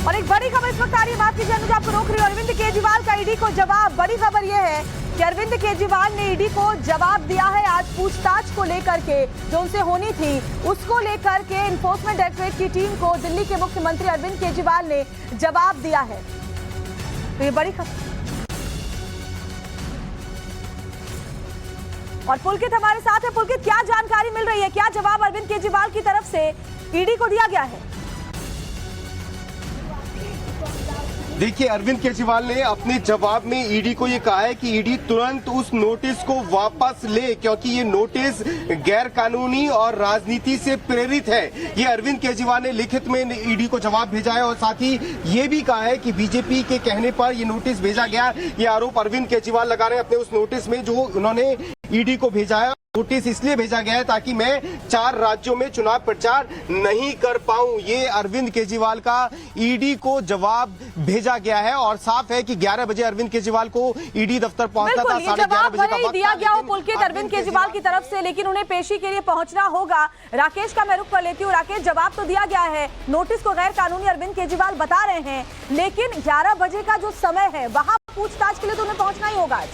और एक बड़ी खबर इस वक्त आ रही है, माफ कीजिए अनुज आपको रोक रही हूं। अरविंद केजरीवाल का ईडी को जवाब। बड़ी खबर यह है कि अरविंद केजरीवाल ने ईडी को जवाब दिया है आज पूछताछ को लेकर के जो उनसे होनी थी उसको लेकर के एनफोर्समेंट डायरेक्टरेट की टीम को दिल्ली के मुख्यमंत्री अरविंद केजरीवाल ने जवाब दिया है। तो ये बड़ी खबर। और पुलकित हमारे साथ है। पुलकित, क्या जानकारी मिल रही है, क्या जवाब अरविंद केजरीवाल की तरफ से ईडी को दिया गया है? देखिए, अरविंद केजरीवाल ने अपने जवाब में ईडी को ये कहा है कि ईडी तुरंत उस नोटिस को वापस ले, क्योंकि ये नोटिस गैर कानूनी और राजनीति से प्रेरित है। ये अरविंद केजरीवाल ने लिखित में ईडी को जवाब भेजा है और साथ ही ये भी कहा है कि बीजेपी के कहने पर ये नोटिस भेजा गया। ये आरोप अरविंद केजरीवाल लगा रहे हैं अपने उस नोटिस में जो उन्होंने ईडी को भेजा है। नोटिस इसलिए भेजा गया है ताकि मैं 4 राज्यों में चुनाव प्रचार नहीं कर पाऊं। ये अरविंद केजरीवाल का ईडी को जवाब भेजा गया है और साफ है कि 11 बजे अरविंद केजरीवाल को ईडी दफ्तर पहुंचना था। 11:30 बजे का वक्त दिया गया हो पुलकित अरविंद केजरीवाल की तरफ से, लेकिन उन्हें पेशी के लिए पहुंचना होगा। राकेश का मैं रुख कर लेती हूँ। राकेश, जवाब तो दिया गया है, नोटिस को गैर कानूनी अरविंद केजरीवाल बता रहे हैं, लेकिन 11 बजे का जो समय है वहां पूछताछ के लिए तो उन्हें पहुंचना ही होगा आज।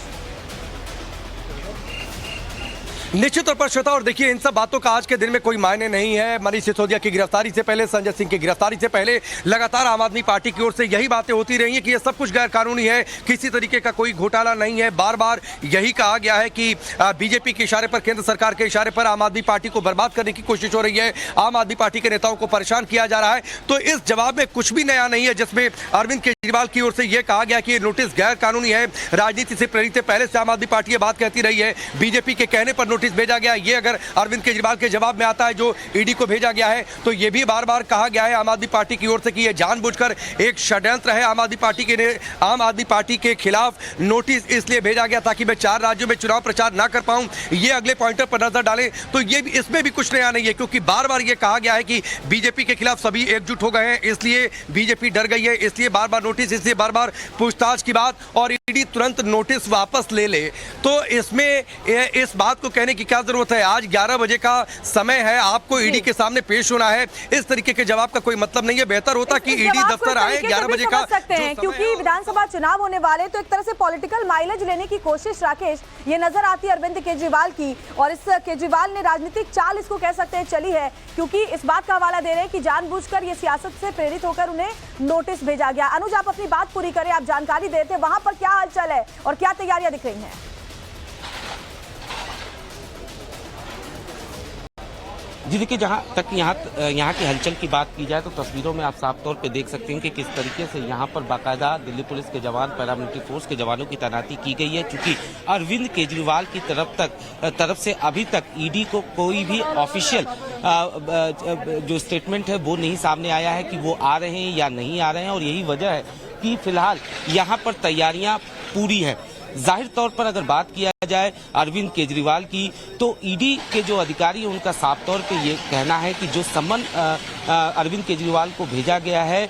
निश्चित तौर पर श्वेता, और देखिए इन सब बातों का आज के दिन में कोई मायने नहीं है। मनीष सिसोदिया की गिरफ्तारी से पहले, संजय सिंह की गिरफ्तारी से पहले लगातार आम आदमी पार्टी की ओर से यही बातें होती रही हैं कि ये सब कुछ गैर कानूनी है, किसी तरीके का कोई घोटाला नहीं है। बार बार यही कहा गया है कि बीजेपी के इशारे पर, केंद्र सरकार के इशारे पर आम आदमी पार्टी को बर्बाद करने की कोशिश हो रही है, आम आदमी पार्टी के नेताओं को परेशान किया जा रहा है। तो इस जवाब में कुछ भी नया नहीं है जिसमें अरविंद केजरीवाल की ओर से यह कहा गया कि नोटिस गैर कानूनी है, राजनीति से प्रेरित है। पहले से आम आदमी पार्टी ये बात कहती रही है, बीजेपी के कहने पर नोटिस भेजा गया। ये अगर अरविंद केजरीवाल के जवाब में आता है जो ईडी को भेजा गया है, तो यह भी बार बार कहा गया है आम आदमी पार्टी की ओर से कि यह जानबूझकर एक षड्यंत्र है। आम आदमी पार्टी के खिलाफ नोटिस इसलिए भेजा गया ताकि मैं 4 राज्यों में चुनाव प्रचार ना कर पाऊं। ये अगले पॉइंटर पर नजर डालें तो ये भी, इसमें भी कुछ नया नहीं है, क्योंकि बार बार यह कहा गया है कि बीजेपी के खिलाफ सभी एकजुट हो गए हैं, इसलिए बीजेपी डर गई है, इसलिए बार बार नोटिस, इसलिए बार बार पूछताछ की बात, और ईडी तुरंत नोटिस वापस ले ले। तो इसमें इस बात को कहने की क्या जरूरत है? आज 11 बजे का समय है, आपको ईडी के सामने पेश होना है। इस तरीके के जवाब का कोई मतलब नहीं है। बेहतर होता कि ईडी दफ्तर आए 11 बजे का सकते हैं, क्योंकि विधानसभा चुनाव होने वाले, तो एक तरह से पॉलिटिकल माइलेज लेने की कोशिश राकेश ये नजर आती है अरविंद केजरीवाल की। और इस केजरीवाल ने राजनीतिक चाल इसको कह सकते हैं चली है, क्योंकि इस बात का हवाला दे रहे हैं कि जानबूझकर ये सियासत से प्रेरित होकर उन्हें नोटिस भेजा गया। अनुज, आप अपनी बात पूरी करें, आप जानकारी देते हैं वहां पर क्या हालचाल है और क्या तैयारियां दिख रही हैं? जी देखिए, जहाँ तक यहाँ की हलचल की बात की जाए तो तस्वीरों में आप साफ तौर पे देख सकते हैं कि किस तरीके से यहाँ पर बाकायदा दिल्ली पुलिस के जवान, पैरामिलिट्री फोर्स के जवानों की तैनाती की गई है, क्योंकि अरविंद केजरीवाल की तरफ से अभी तक ईडी को कोई भी ऑफिशियल जो स्टेटमेंट है वो नहीं सामने आया है कि वो आ रहे हैं या नहीं आ रहे हैं। और यही वजह है कि फिलहाल यहाँ पर तैयारियां पूरी है। जाहिर तौर पर अगर बात किया जाए अरविंद केजरीवाल की, तो ईडी के जो अधिकारी हैं उनका साफ तौर पे ये कहना है कि जो सम्मन अरविंद केजरीवाल को भेजा गया है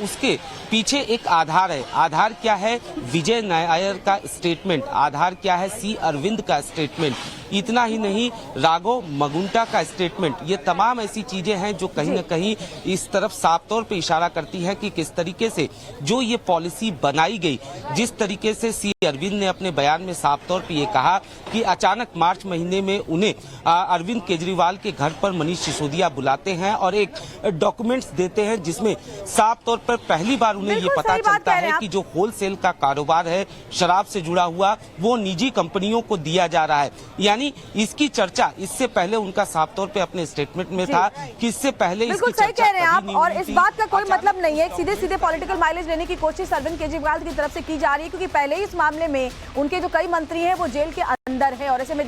उसके पीछे एक आधार है। आधार क्या है? विजय नायर का स्टेटमेंट। आधार क्या है? सी अरविंद का स्टेटमेंट। इतना ही नहीं, राघव मगुंटा का स्टेटमेंट। ये तमाम ऐसी चीजें हैं जो कहीं न कहीं इस तरफ साफ तौर पे इशारा करती है कि किस तरीके से जो ये पॉलिसी बनाई गई, जिस तरीके से सी अरविंद ने अपने बयान में साफ तौर पे ये कहा कि अचानक मार्च महीने में उन्हें अरविंद केजरीवाल के घर पर मनीष सिसोदिया बुलाते हैं और एक डॉक्यूमेंट्स देते हैं जिसमें साफ तौर पर पहली बार उन्हें ये पता चलता है कि जो होलसेल का कारोबार है शराब से जुड़ा हुआ, वो निजी कंपनियों को दिया जा रहा है। यानी इसकी चर्चा इससे पहले उनका साफ तौर पे अपने स्टेटमेंट में था कि इससे पहले इसकी चर्चा कह रहे हैं आप, और इस बात का कोई मतलब नहीं है। सीधे सीधे पॉलिटिकल माइलेज लेने की कोशिश अरविंद केजरीवाल की तरफ से की जा रही है, क्योंकि पहले ही इस मामले में उनके जो कई मंत्री हैं वो जेल के अंदर है और ऐसे में